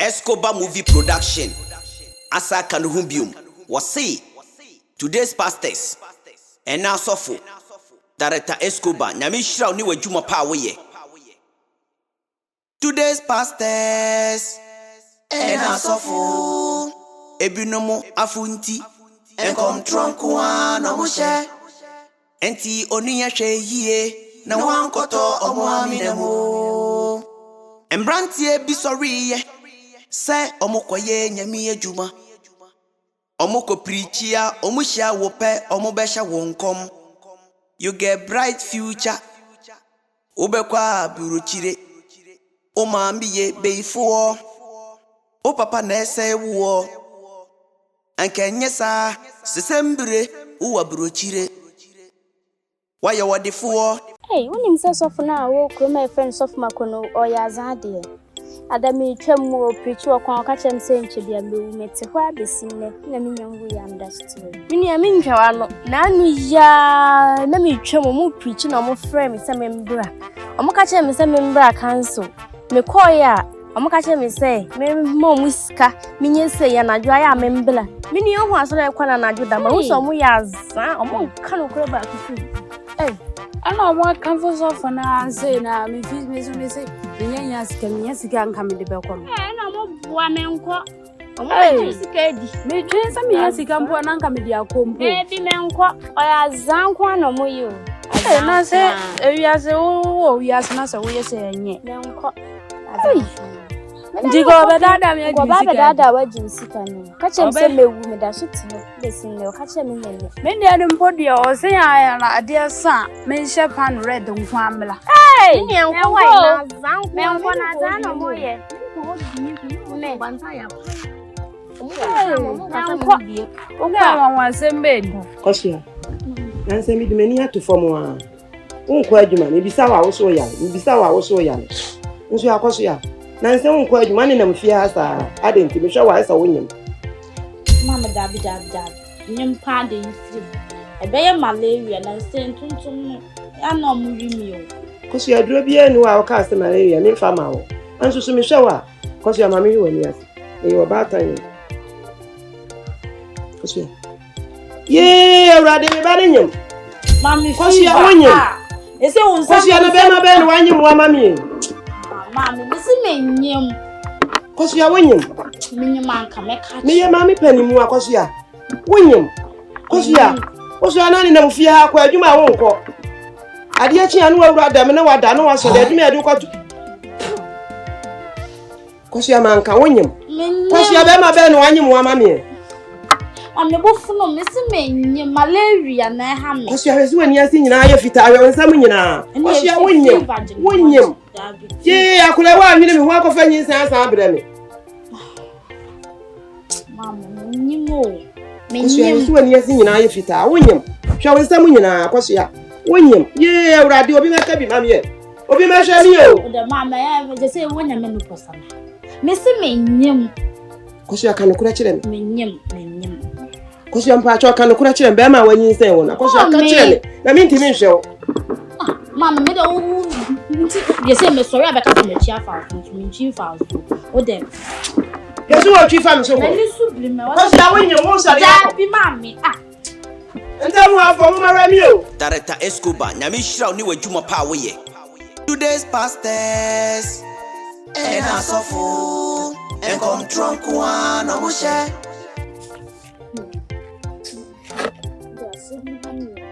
Escobar movie production. Asa Kanuhumbium was say today's pastors and now suffer. Director Escobar, Namishra Niwa Juma Pawaye. Today's pastors and now suffer. Ebinomo Afunti and come trunk one no mushe. Enti Onia She ye na one koto omoaminemo. Embrantie be sorry. Say omokoye nyami ejuma omoko preachia omuhia wope omobesha wonkom. You get bright future obekwa buruchire o mambiye beifo o papa na say wo ankenye sa sesembre uwa buruchire waya wadefo. Hey, when himself of now walk with my friends of Makono or Yazadi. Adami Tremo preach or catch him saying to be a blue met to where the sinner, Namian we understood. Mini a minjano, Nanu ya Nami Tremo preaching or more frame is a member. I'm catching him as a member council. Mekoya, I'm catching me say, Mom whisker, Minion say, and I dry a member. Mini was like one and I do the most of we as a monk cannot go back to food. Hey. I know what comes off and I say now, me fees me say, the young yes can come in the balcony. And I'm a woman. Hey, me train some yes, he can put an uncle with your comb. Maybe men quack or as Zanquan or more you. And I say, yes, oh, yes, master, we say, yet. Digo Bada, what you see, catch him, say, me woman that should listen, no catch him in the many of them put your say, I am a dear son, men shep and red on family. Hey, young white, man, one as I know more yet. Kosia. Nanse mi de mani ato fom a. Unko adwuma, me bisa wa wo so ya. Me bisa wa wo so ya. Nso akosia. Nanse unko adwuma ne nam fia asa. Adenti me hwa wa asa wonyam. Mama dabi. Nyem pa de yisi. Ebeye malaria nanse tuntum ya na omuri mi o. Kosia duro bia ni wa ka asa malaria me fa ma wo. Anso so me hwa wa. Kosia mama yi wani asa. E yo ba tan. Kosia. Ye, already me bad nyem. Mami Kosia wonyem. Ese unsa. Kosia no be ma be no wanyem wa mami. Mami, bisi me nyem. Kosia wonyem. Minyem anka meka. Me ye mami panimu akosia. Wonyem. Kosia. Kosia na ni na mfie ha kwa adwuma wo nko. Ade achi anu awura da me na wada no waso da adwuma adu kwatu. Kosia manka wonyem. Kosia be ma be no wanyem wa mami. Ame bofuno mesi menye malaria na ha me. Kosia wezi wani asi nyina aye fita awe nsam nyina. Kosia wonyem. Ye akula wa nwene me ho akofa nyinsa asa abre me. Mama nyimo. Kosia wezi wani asi nyina aye fita wonyem. Hwa nsam nyina kosia. Wonyem. Ye awrade obi meka bi mame ye. Obi ma hwa mi o. De mama ya je say wonyam me no posama. Mesi menyem. Kosia kan kura kire me. Menyem. Kosia mpa acho kan kura kire be ma wanyi nsen wo na. Kosia ka kire me. Na mi ntimi nhwe wo. Mama me de you say me sorry abeka to me chia fa me chin fa o dem. Yesu wo twi fa me so ko. Me subli me. Kosia wonyem wo sare ya. Bi mami Enta mu afọ mu mara mi o. Director Escobar, Namishra Niwa Juma Pawaye. Today's pastors and I suffer and come drunk one no mushe.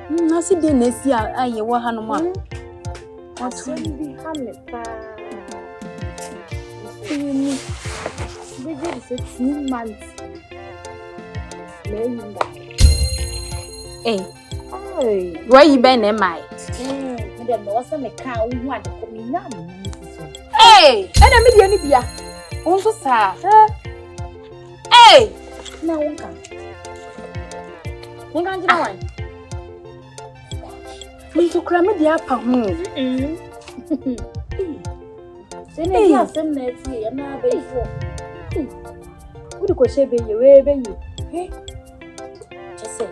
Nasi de nesi aye wo ha no ma. Watu bi ha me pa. ni. Beje se 2 months. Leyinda. Hey, where you been am I? Me dem no wasa me ka wo ade ko me nyam so. Hey, ena me dia ni bia. Won so sa. Hey, Na won kan. won kan jira wan. Me to kra me dia pa hu. Se ne ya sem na ti ya na ba ifo. Wudi ko shebe ye we be yi. He. Just say.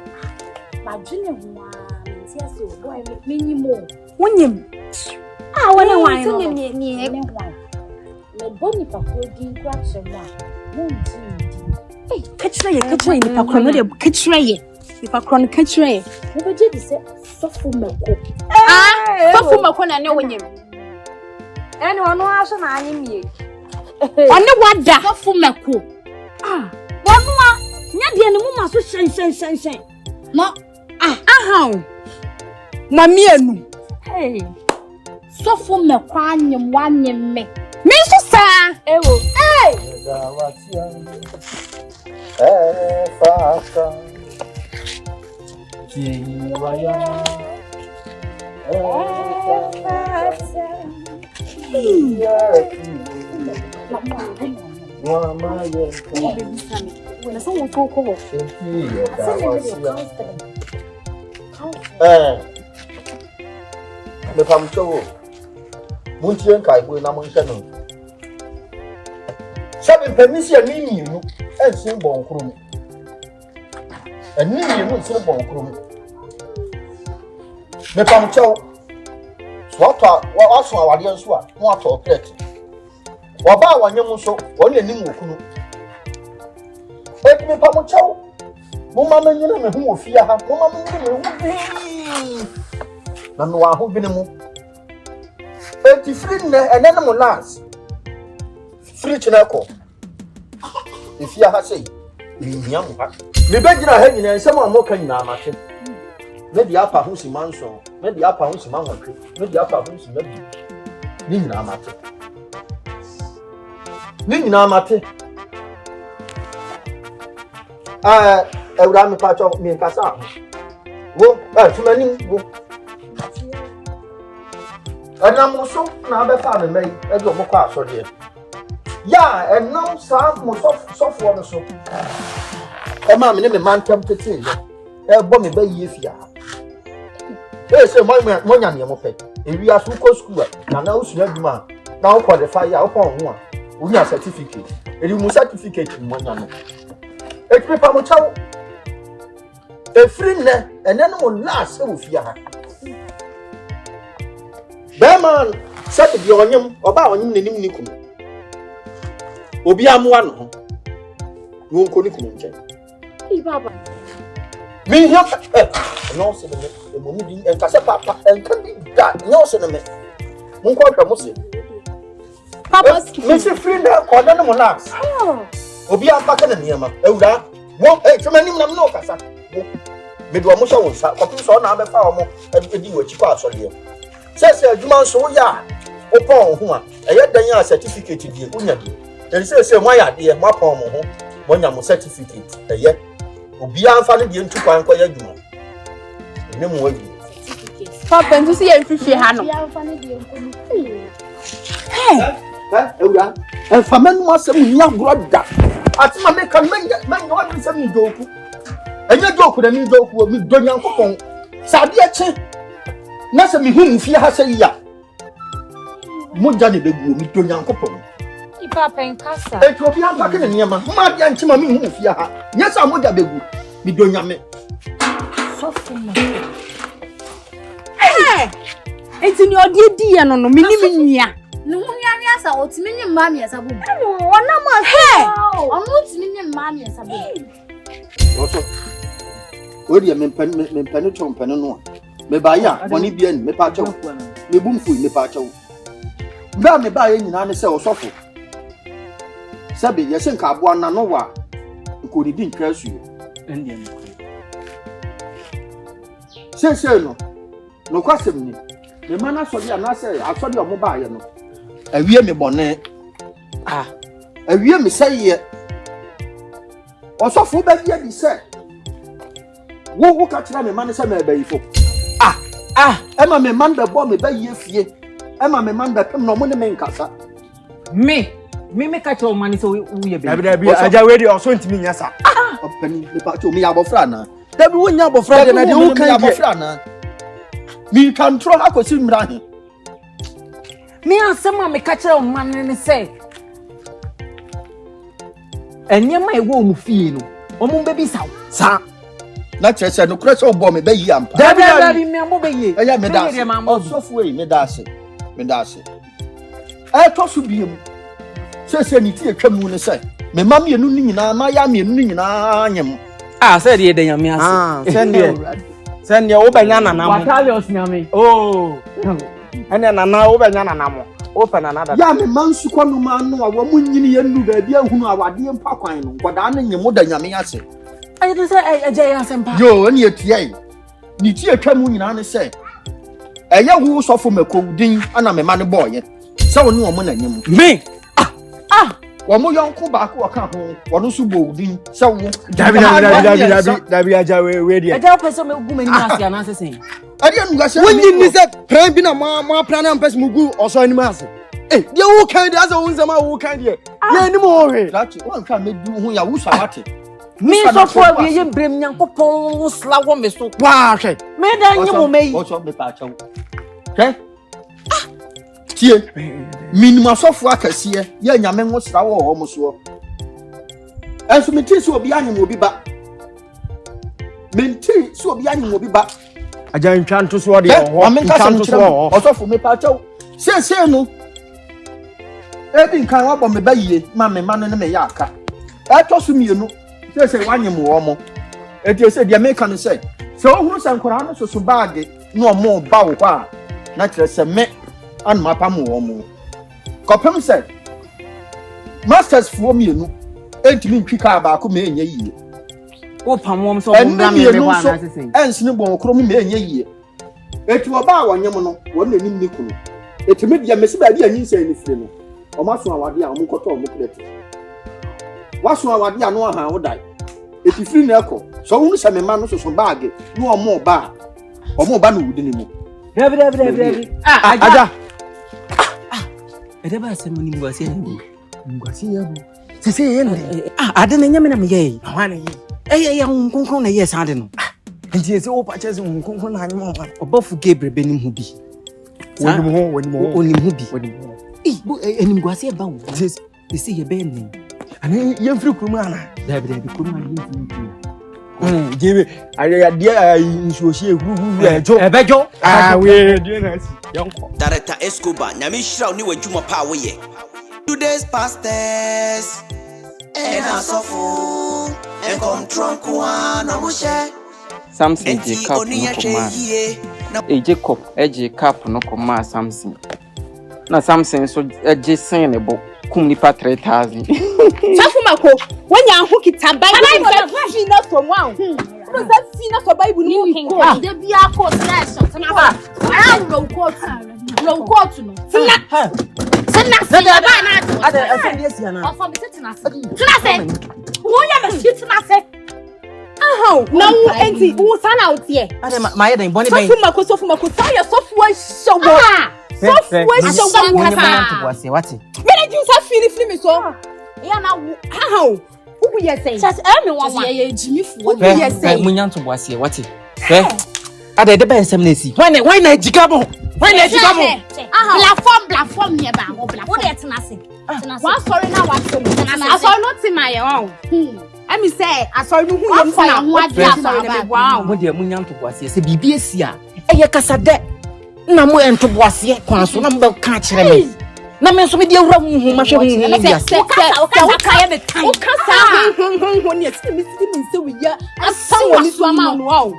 Ma dwene ho a me ti ase o boy me nyimo. Wonyem. Ah, wona wan no. Ni ho. Me boni pakro din kwa chema. Mo nti. Hey, catch ye nipa kro no de catch ye. Nipa kro no catch ye. Mo be je say sofu meko. Sofu meko na ne wonyem. Eni ono aso na anyi mie. One wada sofu meko. Wono a nya de ne mu ma so shen. No. Aha. Mami enu. Hey. Sofu meko anyem wanyem me. Me so sa. Ewo. Hey. Fasta. Jiwaya. Mama Na so wo to ko. me pam chowo. Muntien kai bo na monhwe no. Sabe permisi ani nu ensin bon krum. Ani nu ensin bon krum. Me pam chowo. So to wa so awade nso a mo ato plate. Wa ba wanyem so won ani mu kunu. Me pam chowo. Mo mama nyina me hu ofia ha. Mo mama nyina me hu. Na no aho bine mu. Eti free ne enene mo last. Free chinako. Ifia ha sei. Nhia mo ha. Me begina ha nyina nsem a mo ka nyina amate. Me di apa ho si manso. Me di apa ho si manhotwe. Me di apa ho si mabi. Ni nyina amate. Ni nyina amate. Ewura me pa cho me nkasa. Wo, tumani wo. Enam so na abefa me mai e do mo kwa so de ya enam sa mo sofo no so e ma me ne me mantam tete e bo me ba yie fia e se mo nya ne mo pe e wi aso ko school na usua djuma na wo qualify ya wo pon ho a wo nya certificate e di mu certificate mo nya no e tiri pa mo chawo e free ne ene no last e wo fia ha Beman set bi onyem oba onyem nanim ni kuno obi amwa no ho wo nko ni kuno nche Baba mi hia no se me e mo mi di enka se papa enka bi da no se me mo nko hwa mo se Papa me se free na ko da no mo lax obi apaka na niema ewura wo twemanim na me no kasa me do mo sha won sa ko so na abefa o mo e di wachi ko asole Sese adwuma nso ya opon ho a eye dan ya certificate die unya die den sese mo ya de mo apon mo ho mo nya mo certificate eye obi anfa ne die ntu kwan kwa ya adwuma ne mo wi Papa ntu si ye mfifi ha no ya fa ne de nkomi ewura enfa manu asem nya groda atima me kan menya wa bi sem joku enye joku da mi joku mi donya nkopon sade eche na se mi hu mfia ha se ya mo ja ne beguo mi to nyankopon Papa nkasa. e to bi amba ke ne niema ma dia nchima mi hu mfia ha nyesa mo ja beguo mi do nyame Sofu na. enti ni odi di ye no no minim nnua no hu ya ni asa otimi nyi mma mi asa bu wona mo onu otimi nyi mma mi asa bu oso odi me mpani to mpani no me ba ya woni bia ni me pa chawo me bumfu me pa chawo ba me ba ye nyina ne se osofo sabe ye se nka abo na no wa ko di ntwa su India no. se no kwasem ni me mana so dia na se asodi o mo ba ye no awie me bone awie me se ye osofo ba bia di se wo ka tira me mana se me ba yifo Emma me man be bo me ba ye fie Emma me man be pem no mo ne me nkasa Me catch your money so we be. Dabi aja we dey also ntimi nya sa. Opani me pa cho me abofra na. Dabi wo nya abofra de na de wo kan abofra na. Me control akosi mra he. Me asema me catch your money ne say. Enyema ewo mu fie no. Omo be bi saw. Sa. Na chese no kure so bo me be yi ampa. Dabi me ambo be yi. Eya me da. Osofu e me da ase. Me da ase. To su biem. Say ni tie twam ne say. Me ma mienu ni nyina ma ya mienu ni nyina nyem. Ah, say de de nyame ase. Send your open nana. Batalions nyame. Oh. And then nana open nana. Open another. Ya me man su kwa no man no a wo munyini ye nu ba bia hunu awade mpa kwan no. Goda na nyem da nyame ase. I just say Ajay asempa. Yo, ani etie. Ni tie twam nyina ne say. Eya wo sofo makodin ana me ma ne boye. Say wo ne wo na nyem. Me. Womo yonko ba ko ka ho wono so bodin se wo Dabi aja we dia Aja person me gu mani ase ana ase sen ade anu ga se wonyi ni se plan bi na ma plan am person mugu oso ani ma ase dia wo kan dia ase wo nsema wo kan dia ya ni mo he lati won ka me du ho ya wo swawate me so for we ye brem nyankopon sla wo me so wa hwe me da nyemo meyi o so me pa chawo okay tie minima sofo akase ye nyame ngo sra wo ho mo so enso me ti so obi anyem obi ba menti so obi anyem obi ba aja ntwa nto so de ho ntwa nto so o sofo me pa chawo se no ebi nkan wa bo me ba yie ma me ma no ne me ya aka eto so mienu se wanyem wo mo eti se dia me kan se ohuru sankora no so bag no o mo ba wo kwa na kire se me an mapam wo mo kopem said masters for mienu entimi ntwika ba ko me enye yie wo pam wo so bunda me kwa na sesen ensini bon kro me enye yie eti wo ba wanyem no wo na nim ni kunu etimi dia mesi ba dia nyin sai ni fire no o maso awade a o mkoto o mkreti waso awade a no aha wo dai eti firi na ekọ so wo nsa me ma no so bag no o mo ba no wudi ni mu David aja ede ba asem ni ngwase ni ngwase ya bu sese ye ne ade na nyame na me ye ahwane ye ya nkonkon na ye sade no nti ese wo pa chese nkonkon na anyem ho obafu Gabriel benim hu bi onim hu bi bu enim ngwase ba wo sese ye be ni ani ye mfiri kurum ana David kurum ana ye Give I dear insuoshi ejo we dear nasi yanko Director Escobar nyamishra ni wajuma pa we today's pastors and asofo and control kwa no mushe Samson Jacob Jacob Jacob no koma Samson na Samson so eje sen bo kum ni pa 3000 Safumako wanya hu kitaba Bible na so wan no that fina so Bible ni ko de bia ko slash tana ba low court no tana ba na ade asendi asiana afọ bi tana se wo ya me shit na se aho na wo enti wo sana otie ade ma ye den boni ben Safumako saya sofuwa showo sofuwa showo kasa wati Bele ju sa fini me so ya na aho ugu yesay just me wan ye jimi fu ugu yesay munyanto boase wati ade de ben sem na si why na jigabo platform ne ba go platform wo de tena se wa sorry na wa tena sorry not in my own I say sorry no hu yem fa ho ade sorry na wow mo de munyanto boase se bibi esi a eye kasa de na mo ento boase kwan so na mo ba ka kire me na me so me de awura hu ma hwe hu ni bia o kasa me tan o kasa hu ni esi me se we ya asan wo ni so ama no wow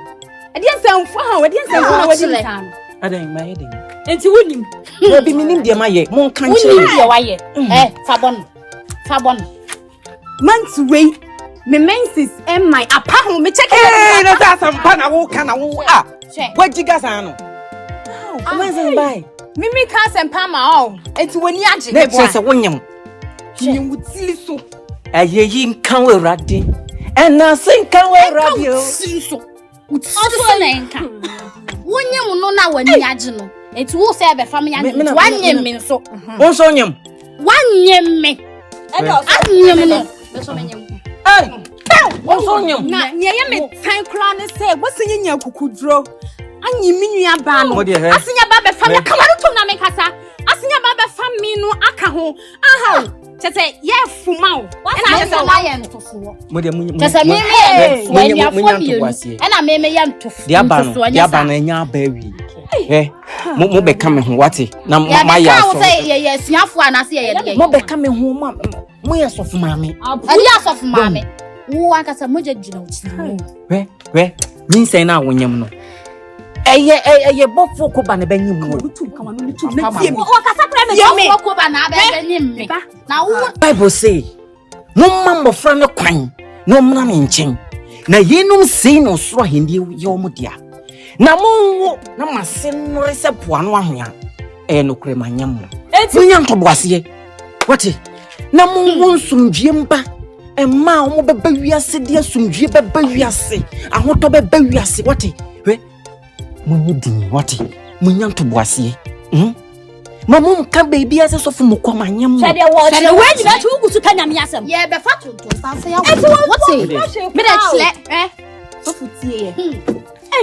ade nsem fu ha ade nsem fu na wadi ntan ade ma ye den enti wonim no bi minim de ma ye mon kan kire wonim de wa ye fabon months way me menses and my apa ho me check eh na ta sampa na wo kana wo wajiga san no amazing bye Mimi ka sempa ma o enti woni age ne bo se wonyem nyem wutili so ayeyi nkan we rade ena sin kan we rade o so wutili na nka wonyem no na wani age no enti wo se be fam nya enti wanyem me so won so nyem wanyem me e do anyem no be so menyem won so nyem na ye me tan kra ne se bo se nya kukudro anyi minua ba no asenya ba be fa me kamaro to na me kasa asenya ba be fa me no aka ho aha tete ye fuma o na se la ye ntofo Mode munyi. tese me wanya fo mi e na me ye ntofo Dia ba na nya ba wi. Mo be ka me ho wate na ma ya so. Ye siafo anase ye de. Mo be ka me ho mo ye sofu maame. Ade asofu maame. Wo akasa moja gina uchi. Min say na wonyam no. Eye bofo ko ba na banyim wo. O akasa pra me bofo ko ba na banyim me. Na wo Bible say, "Mo mambo fra no kwan, no mna me nchen. Na yenum sei no soro ahende ye omo dia. Na mo na mase no rese poa no ahoa. No kure manyam mo. Munya ntoboase. What? Na mo wonsumdwie mba. Emma omo beba wiase dia sumdwie beba wiase. Ahoto beba wiase. What? Munyi din. What? Munya ntoboase. Mamum ka baby ase so fu mukoma nyam. Shade we nyina tu gusu kanya me asem. Ye be fa tonton sanse ya. What? Me da chle so futie ye.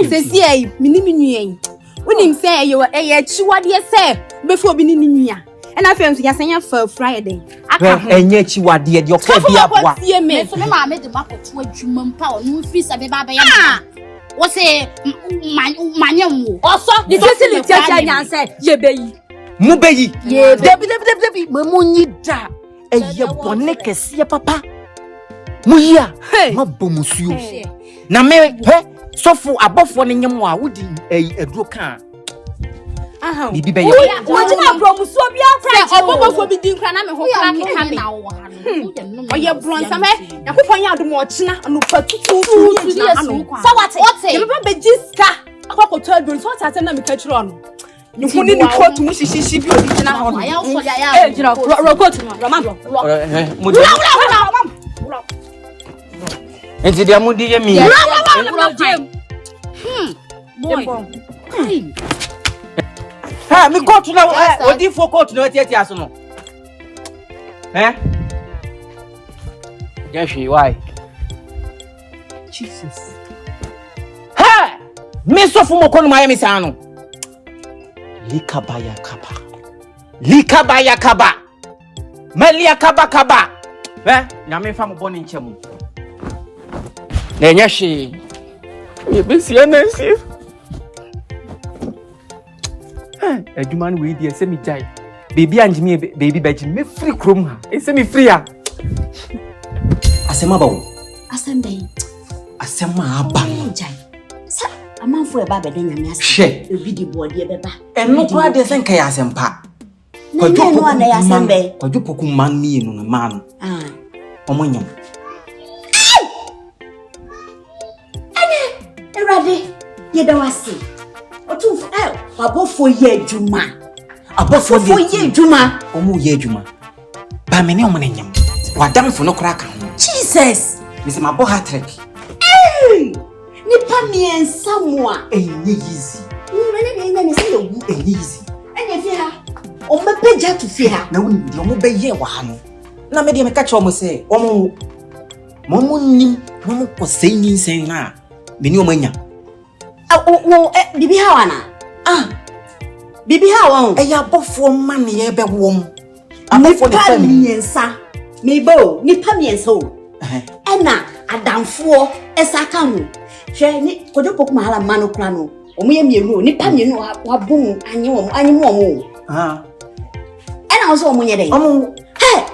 Sesi ai minimi nuen. Wonim say ye chiwade se be fo bi ni nua. E na fem so yasanya fa Friday. Aka ho. Enye chiwade de okwa bi aboa. Me so me ma me de makoto adwuma mpa o no fi sabe ba ba ya. Wo se manyam wo. Oso the titili tia nyanse ye beyi. Mu beyi. Debi mamunyi da. Eye bone kese papa. Muya. Ma bomusuo. Na me sofu abofo ne nyem a wodi aduro kan. Aha. Bibi be ye. Wo jina bomusuo bia fra obobofo bi din kra na me ho kra keka me. Oye bronsa me yakofon ya adom ochina no patutu na ano. So what? Ye be be jiska akokoto aduro so tata na me ka chiro no. You need to quote me, she be original. Hey, you know, And the Amudi me. Ha, me go to now. What do you forgot to know at Yasuno? Yes, why? Jesus. Ha! Miss of Mokon Miami Sano. Likabaya kaba. Melia kaba. Nyame fa mo boni nchemu. Na nyashi. Ye besi anasi. Adwuma no we di ese mi jai. Baby anjimi baby baji me free krom ha. Ese mi free ha. Asema bawo. Asembe. Asema aba. Jai. Amanfo e ba be de nyame ase. She. Ebi di bode beba. Eno kwa de senka ya asempa. Kwajo no na ya asembe. Kwajo poku man mi no no man. Omonyam. Erade ye da wase. Otu abofo ye adwuma. Abofo ye adwuma. Omo ye adwuma. Ba me ne omo nyam. Wadamfo no kra ka. Jesus. Misi mabo hat-trick. Nipa miensa moa. Enye easy. Ne se wu enye easy. Enye fi ha. O mepeja to fi ha. Na woni de omo be ye wa ha no. Na me de me ka che omo se omo ni momo ko sei ni sen na. Me ni omo nya. Bibi ha wana. Bibi ha won. Ya bofo man ye be wom. Abofo de fa miensa. Me bo nipa miensa o. Ena adamfo esaka ho. Hwe ni kojo poku mahala mano kra no. Omo ye mienu nipa mienu wa bom anyem omo. Ena so omo nye dey. Omo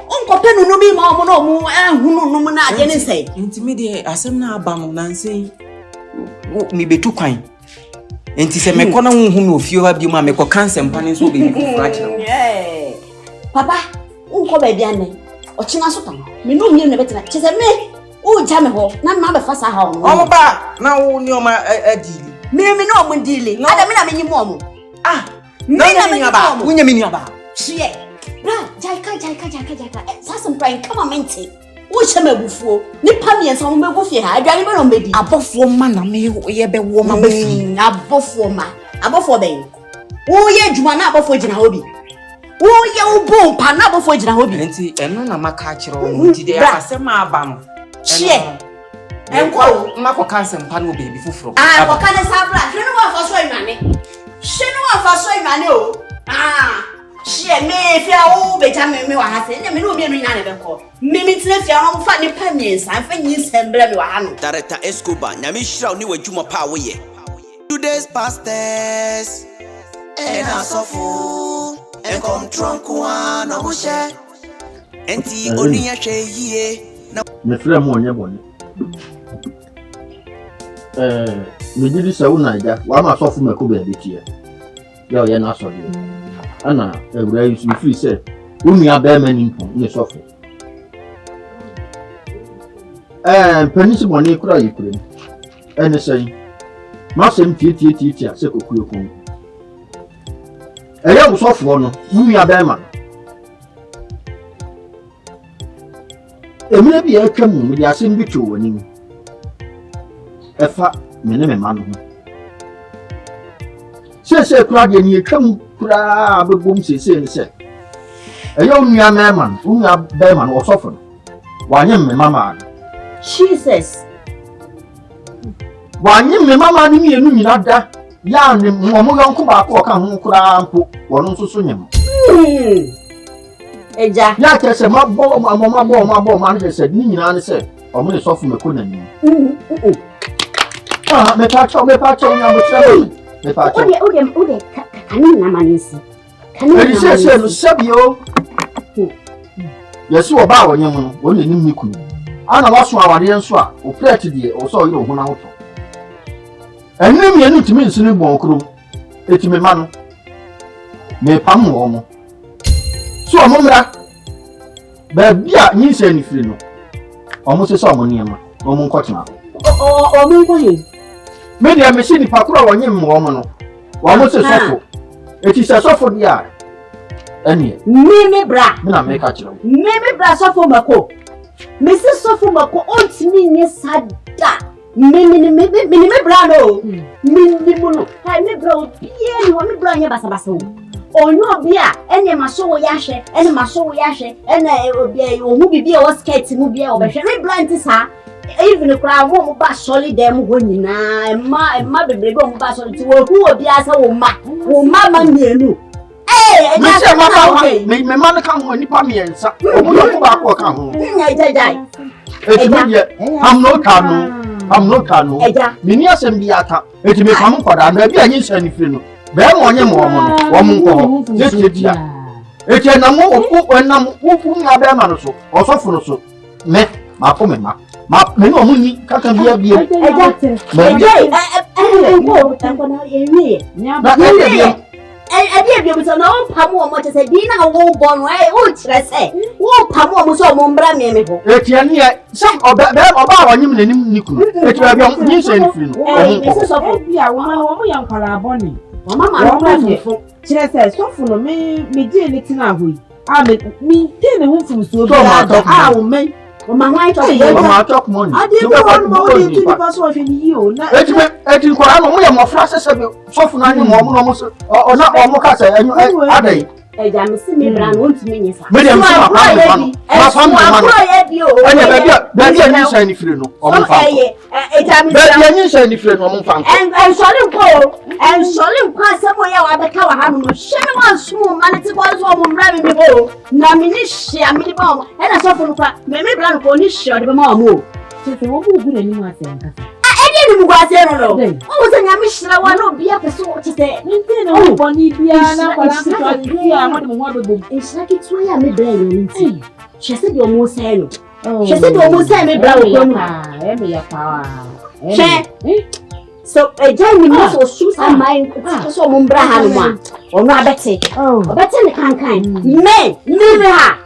onko penu no bi ma omo no omo hunu no mo na ade ne sei. Enti me de asem na aba no nansen. Mi betu kwan. Enti se me kona hu no ofie ha bi ma me ko cancer mpane so be bi fracture. Papa, onko ba bia ne. Ochina so tan. Me no mienu na betena. Chese me o jame ho na ma be fasa ha ono. Omo ba na wo ni oma adili. Me no omo dili. Ada me na menyi mo omo. Me na menyi ba. Wonya menyi ba. Hie. Bra, jaika. Sasa mpran kama mente. Wo chama bufuo. Nipa miensa mo megu fie ha. Adwane be no medi. Abofo ma na me ye be wo ma ba fi. Abofo ma. Abofo ben. Wo ye adwuma na abofo gina hobi. Wo ye ubo pa na abofo gina hobi. Enti eno na maka kire wo nti de asem aba no. Hie. Enko mako cancer mpa no baby fufuro. Ko kan sabra. Hwe no wa fo so ina pecha me wa ha se me no me no nyina ne beko me tire fia ho fa ne pa miensa fa nyin sembre me wa ha no Director Escobar nyame hira ni wadwuma pa wo ye today's pastors and asofo and come trunk one no share enti oni ahwe yie na me frɛ mo onye bone me didi sɛ wo naija wa ma asofo mako ba bi tie ya o ye na asɔre ana ewura yi so free sɛ wo nua ba ma ni mpon ne sɔfo panisi bone kura yi kure ɛne sɛ ma sɛm tie sɛ kokuo kon ɛyɛ wo sɔfo no wo nua ba ma emire bi atwa mu de asem bi twa wani mu efa me ne me ma no se kura de ni atwa mu kura abegom sese ne se eyo nua man nua be man osofo no wanye me mama Jesus wanye me mama ni mienu nyina da ya ne mo mo yonko ba ko ka ho kura mpo wono nso so nyem Eja ya kese ma bo ma ne se ni nyina ne se o mo ne sofo me ko na ni me pa cho nya bo tre me pa cho ode kanu na manisi kanu na se no sabio yesu oba wonye mu no woni nim ni kunu ana waso awade nso a o plate die o so yiro ho na hoto enim ye no timi nsini bon krom etimi ma no me pam wo mo so o mo mra ba bia nyi se ni firi no o mo se so mo niema o mo nkotena o mo nkohi me dia me se ni pakura wonye mo mo no o mo se sofo eti se sofo dia ene me bra me na me ka kire me bra sofo mako me se sofo mako ontimi nye sada me bra no me mo no ha me bra obie ni wo me bra nye basa o onyo bia ene maso wo yahwe ene obie o hu bibia wo skirt mu bia obehwe me bra nti sa even kra wo ba solid dem ho nyina emma bebrebe wo ba solid ti wo hu obi asa wo ma mienu me se ma ba me ma ne ka ho nipa miensa o mo yo ba ko ka ho jai eti me ye am no kanu me ni asem bi aka eti me kam koda na bi anyi nsa ni firi no be mo onye mo no wo mo nko jetia eti na mo o na mo fu na be ma no so osofo no so me ma ko me me no mu ni kaka bia bia Edi so na on pam wo mo che se di na wo bo no o kire se wo pam wo mo so mo mbra me ho eti ani e sam oba wanyim nanim niku eti ba bia nyi se ni firi no o so fo bia wo mo yan kwala aboni mama no fo kire se so fo no me di ni tina ho yi a me ti ne ho fun so bi a wo me o ma talk money adi ko mo di ti pa so fi ni o na eti ko ra no mo ye mo fra se bi so fu na ni mo so o na o mo ka se adai eja me si me bra no ntimi nyesa me dem so ma fam anya ba nyi firi no o mo fa eja me ba nyi nyi firi no o mo fa en sole nko asemo ya wa beka wa hanu no hye wan sumu mane ti ko so mo mbra me ho na me ni hye amini ba mo e na so fu no kwa me bra no ko ni hye o de ba ma mo se wo bu gure ni ma se nka ni mu gwa se no o se nya me hye wa no bia pe so o ti se nti na o bo ni bia na kwala so ti ya mo de mo bebo e shaki tu ya me bra ni nti hye se de o mo se no hye se de o mo se me bra o ko mu e me ya pa hye so eja mi no so su sa mai so mo mbra ha no ma ono abete obete ne kankan me ha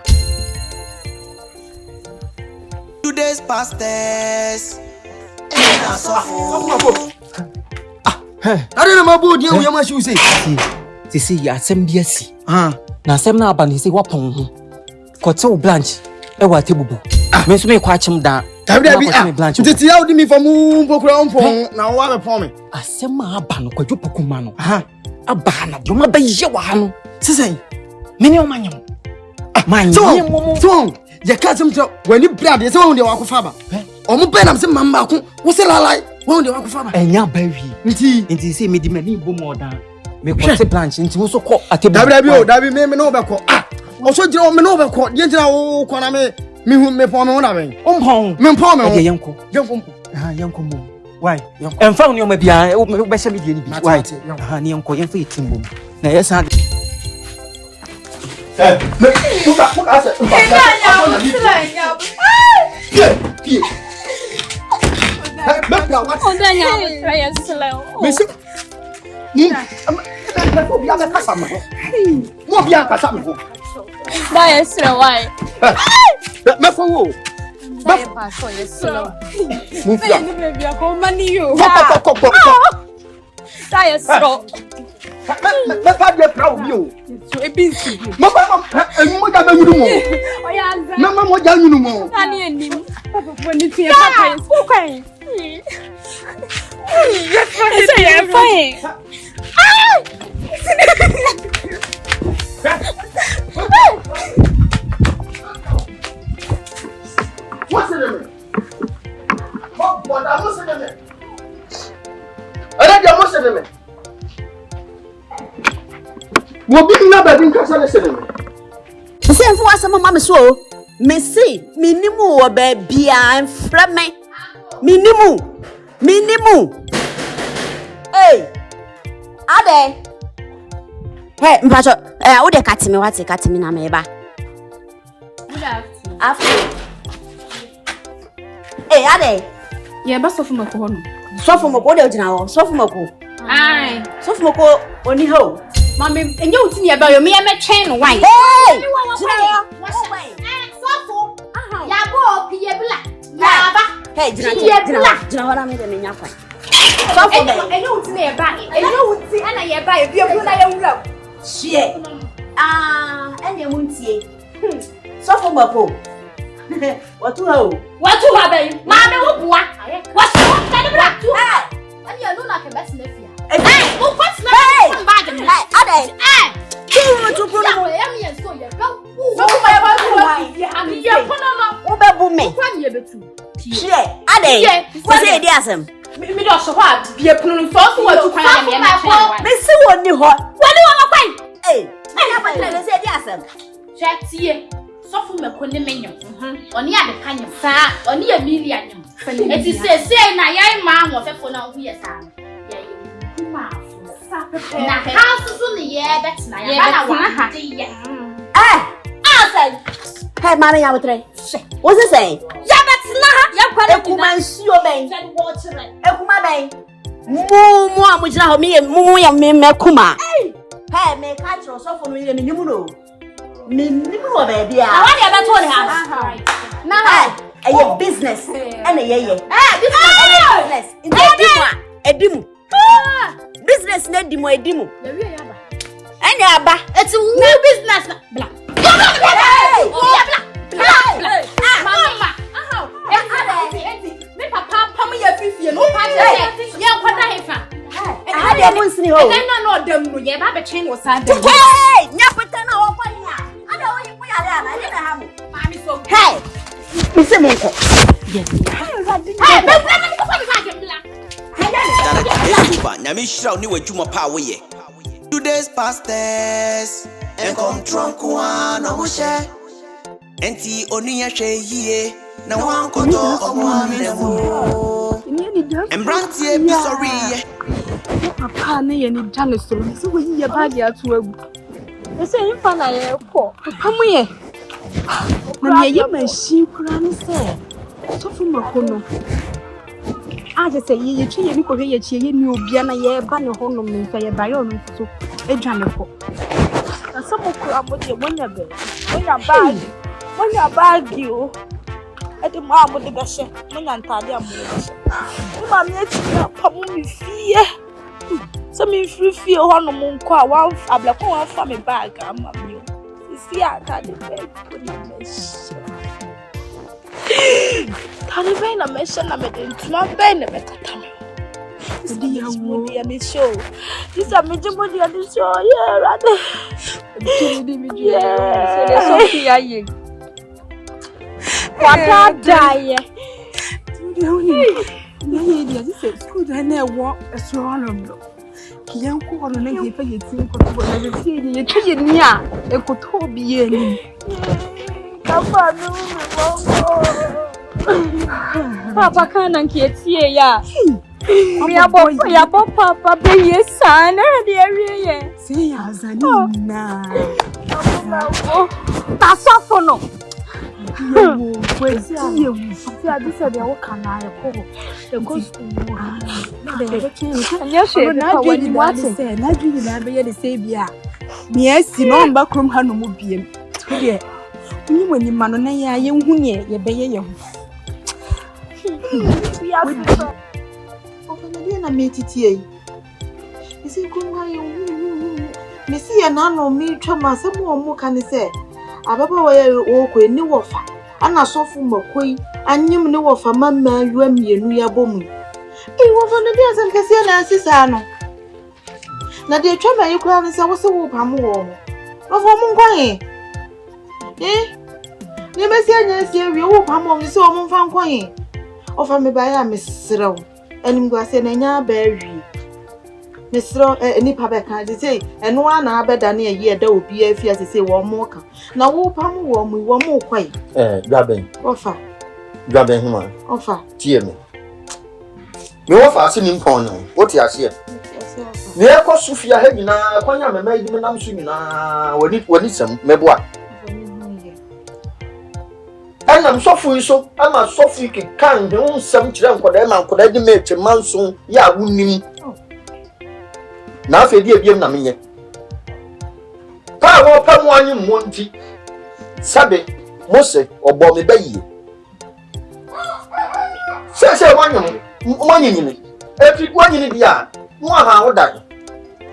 today's pastors I don't know about you, you must say. See, ya sem biasi. Na sem na aba ni say wapon ho. Kote branch e wa tebubu. Me so me kwa chim da. Titi ya odi mi famu pokura ompon na wa be pon me. Asem aba no kwadwo pokuma no. Aba na de ma ba ye wa ha no. Sisen. Me ne o manyam. Manyam. So, ya ka sem to wani brad ye se won de wa ko fa ba. Omo be na se mamba ko wo se lalai won de wa ko fa ba. Enya ba wi. Nti se me di mani bo mo da. Me ko se branch nti wo so ko atebu. Dabi me no be ko. Also, Joe, me over court, you know, me who me for me on a ring. Me for me, young why? And found you maybe I will be some medium. Why? Honey, uncle, young feet. Now, yes, I What's the name? What I'm not saying. I don't know. We'll be in a bed in Castle. The same for us, Mamma so. Missy, minimu, baby, I'm from me. Minimu. Hey, Ade. Hey, Mpacho, would you cut me? What's a cut me, Nameba? Good After. Hey, Ade. Yeah, but so from a corner. So from a body now, so from a cool. Aye, So from a cool, only ho. Mammy, and you think about your me, I'm a chain white. Hey! Hey, Jina, what I'm in your point. So for me, I know it's nearby. I know it's and I buy a beer, but I don't love. Shit. And you won't see. So for my cool. What to ho? What to have? Mamma, what? What's kind of black to her? And you're not like a best nephew. Hey, what's the bag? Hey, Ade. So na house so ne ye betina ya bana wa de ye hey, Mama, you have three. What's it say? Ya betina ha. Ya kwale kumansuo ben. Ekuma ben. Mumu amujina ho me kuma. Hey, me catch your so for no ye minimu no. Minimu wa ba bia. Na wa ya beto ne ha. Na ha. Eye business. Ene ye. Business. Edimu. Business na edimu. Ene aba. It's new business na. Bla. Today's pastors and come drunk one no share. Enti oni ahwe yie na wan koto omwanemo. Embrantie bi sorry ye. Papa na ye ni dane soro so wo yi ye bag ya to agu. E se nfa na ye ko. Papa mu ye. Na ye machine kura ni se. So fu makono. Aje se ye twi ye ni ko hwe ye chi ye ni obia na ye ba ne honom ni fa ye ba ye onu so edwane ko. Na so mo kura mo de monya be. Monya bag. Monya bag yo. Ede mo amo de behye. Monya ntade amo de behye. Ma me ati na pamu mi fie. So me free honom nko a wan ablako wan fa me bag ama me. Sisi atade bag ko na behye. Tani be na mesha na me de ntuma be na betata me. Odi ya wo ya me show. This a me jumbo dia di show. Yeah, rather. Odi me dia. So they so here ye. What a die. Odi ya wo. Na ye dia this school da na wo so on bro. Kianko ono na yefa yetin ko to na ye tie ye tye ni a e ko to bi ye ni. Papa no me Papa kana nkie ya. Ya bo papa be ye sana de awie ye. Se ya azani na. Ta sofo no. Yewu kwesi yewu. Ti adise de wo kana e ko. E go school. Anya she na dwini wate se na dwini na be ye de se bia. Me asi no mba krom ha no mu biem. To de ni wani ma no na ya ye hu ne ye be ye ye hu. Ya so. Ofana na metiti yi. Isi krom ha ye hu. Me si ya na no mi twama se mo mu kan se ababa wa ye wo ko ni wofa. Ana sofu makoi anyim ni wofa mamma yuwa mienu ya bomu. Ofana dia san kase na asisa no. Na de twama yi kura ne se wo se wo pam wo mo. Ofo mu nkwan ni mesi anya sie wi wo pam wo se wo mu mfa nkwan ofa me ba ya mesrew anim gwa se na nya ba wi mesrew nipa be kan de sei eno ana abeda na ye da obi afi asese wo mu ka na wo pam wo mu kwai Dwaben ofa Dwaben huma ofa tie me wofa ase ni mpon no wo ti ase me ko sufia ha nyina kwanya me ma yi me nam su nyina wani sam meboa ana msofu iso ama sofu ki kan de unsam kire nkoda ma nkoda di meche manso ya wunim na afedi ebiem na menye pa wo pa mu anyi monti sabe mose obo me bayi se wanyi ni efi wanyi ni dia mu aha wodan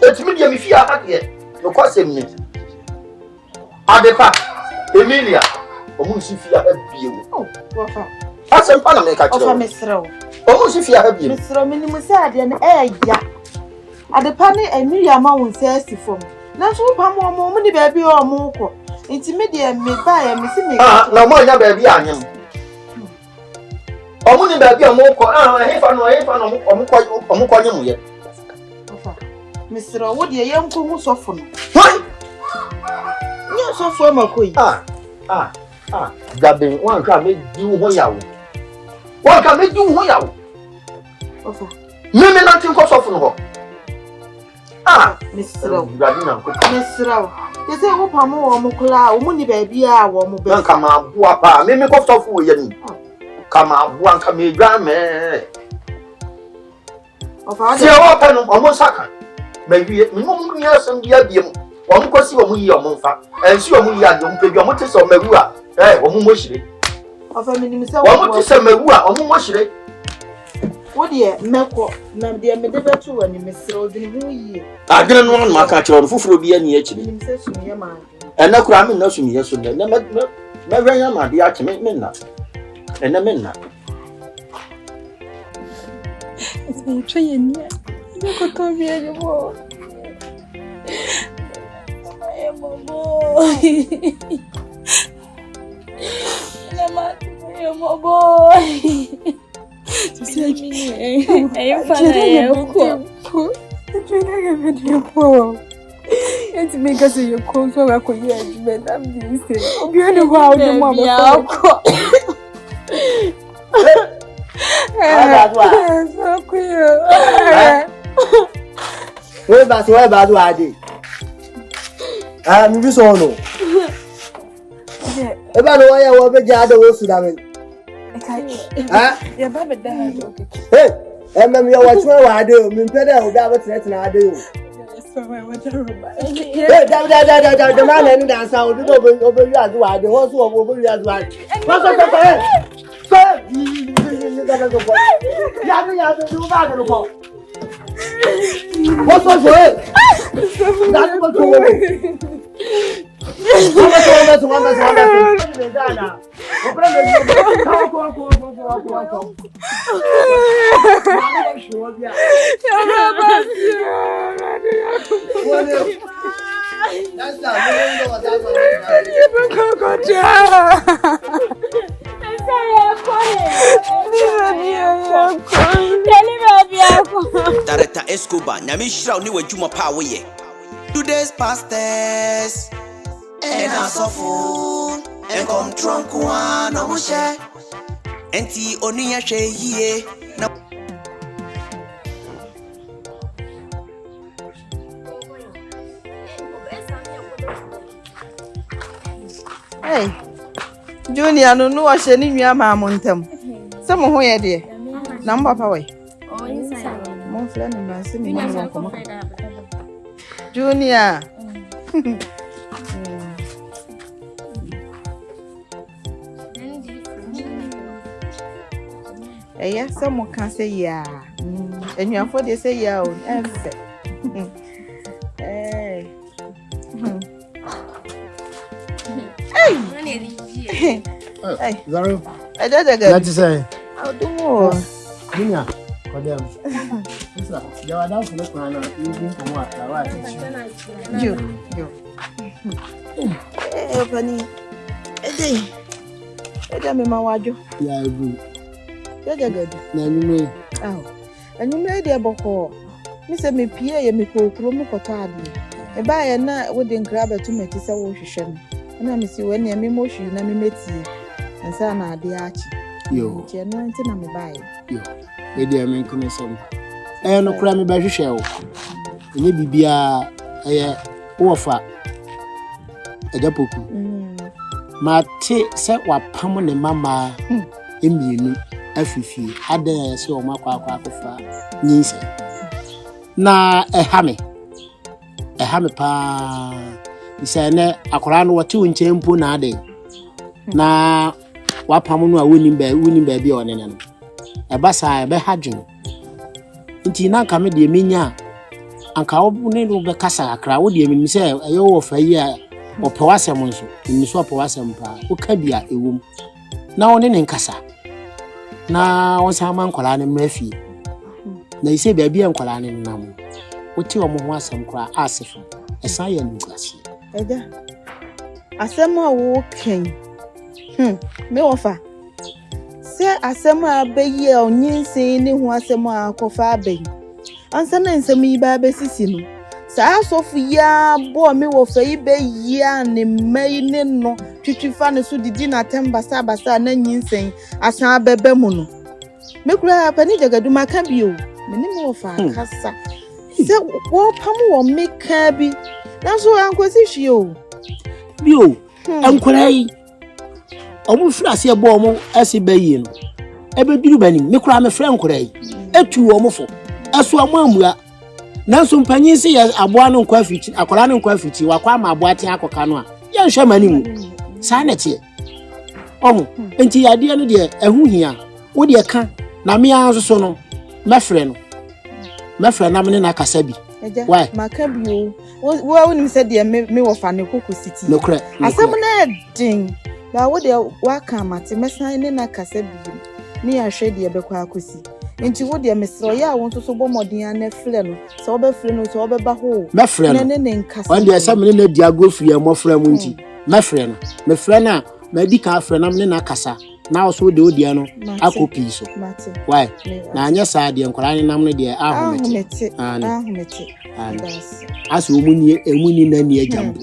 etimi dia mi fia hake no kwasem ni adepa Emilia omu si fia ha bio ofa asem pa na me ka kire ofa mesrew omu si fia ha bio mesrew minimu se ade na ya adepa ne Emilia ma won se asifom na so pam wo mu ni ba bi o mu ko intimi de me ba ya me si me na mo nya ba bi anyem omu ni ba bi o mu ko hefa no omu ko nyem ye ofa mesrew wo de ye nko mu sofo no hwan ni sofo makoi Gaben wan ka me di ho yawo wan ka me di ho yawo ofa me na tin ko sofo no ho mesrew Gadina ko mesrew yese wo pam wo mu kula wo mu ni ba bi a wo mu be man ka ma bua pa me ko sofo wo ye ni ka ma bua ka me dwa me ofa se wo pa no omo saka me wie me mo ni asem dia biem omo ko si omo yi omo mfa ensi omo yi ade omo pe bi omo te so magu a omo mo hire ofa minim se omo te so magu a omo mo hire wo de meko na de me de betu wani mesrew de hu yi adene no ma ka kire fufuro bi ani akire minim se sumiye ma ena kura me na sumiye so na me wanya ma de akire me na ena me na Twe ye ni ko to bi e bo. It's because you call so I could hear you, but I'm this. Oh, you're the wild mama. So queer. Where bad do I do? I'm this one. About the way I will be gathered with Sudan. Yeah, Baba died. Hey, and then you watch what I do. Me better will gather to let I do. So I want to Hey, the man and dance out over you as well. The horse over you as well. What's up, sir? What's up, sir? That's what's going Director Scuba, Namishra knew a Juma power ye. Today's pastors and a sofu and come trunk one no share. And tea only a share ye. Hey, Junior, no, I shall need your mamma on them. Some of where, dear. Number power. More friend and singing. Junior. Yes, someone can say, yeah. And you are for they say, yeah, hey. Hey, Zaro. I don't Let's say, I'll do more. Junior, for them. Listen, you are down for the plan. You from what? You. Hey, Penny. Hey, me, my waju. Yeah, I do. You're good. Now you may. Oh, and you made a boko. Mr. Me Pierre, me call Promo Cotadi. A buyer now wouldn't grab a 2 meters a washing. And I miss you when you're motion and me met you. And Sana, the archie. Yo, General, and me buy. Yo, maybe I mean, come some. I no cram by your shell. Maybe be a offer a poku. My tea set what Pamon and Mamma in me. Afifi ada se o makwa akwa nyinse na ehame pa bisa ne akora no wote nchempo na ade na wapam no a wonim ba bi onene no eba sa be hadwen nti na nka me de menya anka wo ne no be kasa akra wo de menim se eyo wo fa yi a opawasem nso nso opawasem pa wo ka bia ewum na woni ne nkasa na wonsama nkola ne mrafi na ise baabi nkola ne nam oti omo ho asem kora asefo esan ya nuglasi Eda asem a wo ken me wofa se asem a beyi onyinsin ne ho asem a kofa aben ansa na nsem yi ba besisi no sa asofu ya bo me wofa yi beyi ne mai ne no twitwifa ne so didi na temba basa na nyinsin asan abebe mu no me kura pani jagadu maka bio me ni mo fa kasa se wo pam wo meka bi na so ankwasi hwio bio ankora yi omu fira se ebo omu ase bayi no ebe duru bani me kura me fra ankora yi etu omu fo aso omu amua nanso mpanyin se ya aboa no nkwa fiti akora no nkwa fiti wakwa ma aboa te akoka no a ya nhwe mani mu sa na tie omu enti ade no de ehu hia wo de ka na me anso so no mefre na me na kasa bi why maka bio wo nim se de me wo fa ne koko city no kra asem na din ba wo de waka mate mesan ne na kasa bi ni ahwe de bekwa akosi enti wo de mesro ya won so bo modin ana fle no so oba fle no so oba ba ho mefre no ne nkasa on de asem ne na di agofri e mo fre mu nti mefre na ma di ka fre na me na kasa na also de odia no akopi so why na anya sa de nkora ne nam no de ahomete aso omuni na ni ajambo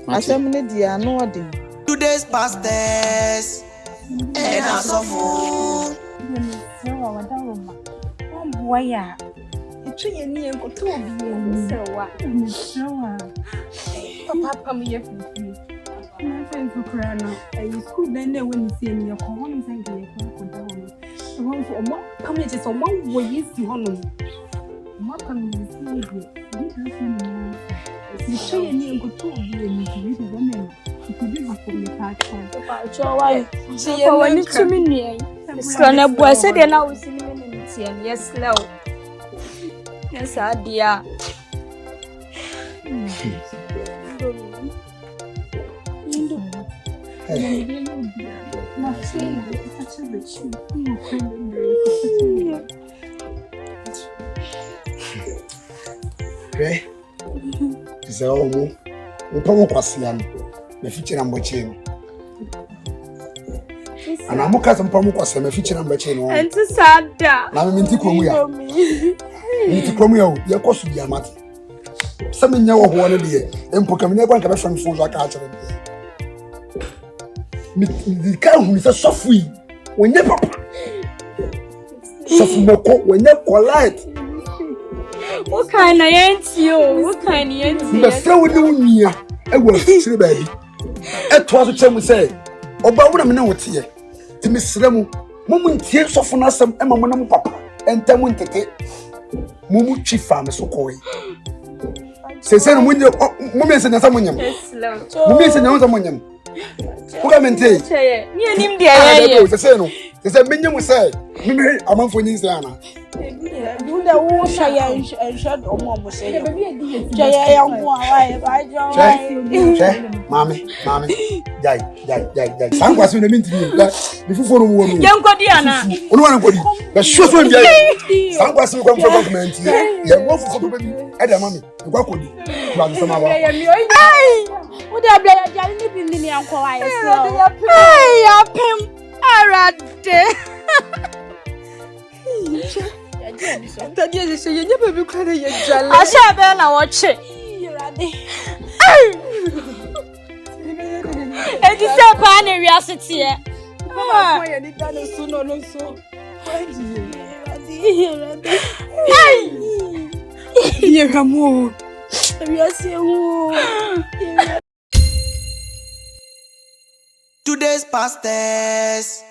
asem ne dia no ode Today's pastors and a sofu Waya. It's a year go to be so. Papa, me, my friend for Crana. I school then when you see me, your common and the one for more committed so one way is the honor. What can you see? It's a year go to be a woman. If you do for me, part so why? See, I need to me. Son of boy said, and I was in the yes, slow. Yes, dear. Okay. Is all we come across the future and watching. ana mo ka sampa mo kwase ma fichi na mbache no enti sada na me minti kromu ya minti kromu ya o ye kosu bia mate se me nya wo ho ne de empo kam ne gwan ka be fam fo so aka akere mi ka hu ni se sofu yi wonye papa sofu moko wonye collect what kind of yentio what kind of yentio be se wo de wunua e wo sire ba bi e to aso chemu se oba wo na me na wote ye ti me sire mu mumu ntie sofu na asem e ma mo na mo papa entamu ntete mumu twi fa me so koi se no munye mumu se nyasa munyam mumu se nyasa munyam uga mente ni anim de aye se no se menyam se mimi amanfo nyi se ana Dunda wo shaya enshad omo se jaya ya ho awa ba jo mami jai sankwase na minti ni la mi fuforo mu wonu yankodi ana onu wana kodi ba shoso bia sankwase ko mfo document ye wo fuforo bi e da mami kwa kodi ba so ma ba ai wo da bla ya jali ni bi ni anko wa ye so ai apem arade Tadi je yenye baby kwara ye jale asha be na wo che irade edi se pa na wiasete e ah ye ni dano so no no so irade ye ramo wiase wo Today's pastors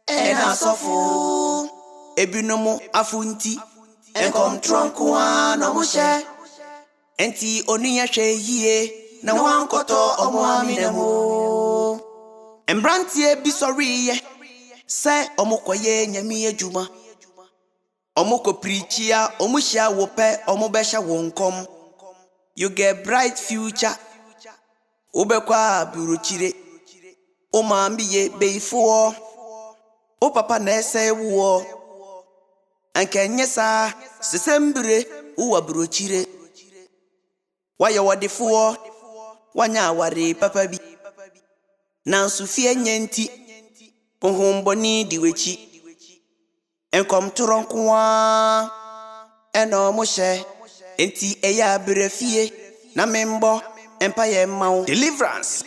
and asofu ebinumu afunti enkom tronkwa na mushe enti oniya hwehie na wankoto omo aminemo embrantie bi soriye se omokoye nyami adwuma omoko preachia omuhia wope omobesha wonkom you get bright future ubekwa buruchire o mambiye beifo o papa na ese wo anke nyesa sesembre uwa burochire waya wadefo wanya ware papa bi nansu fie nyenti honhomboni diwechi enkom toronkoa eno mo hye enti eya brefie na membo empire mawo deliverance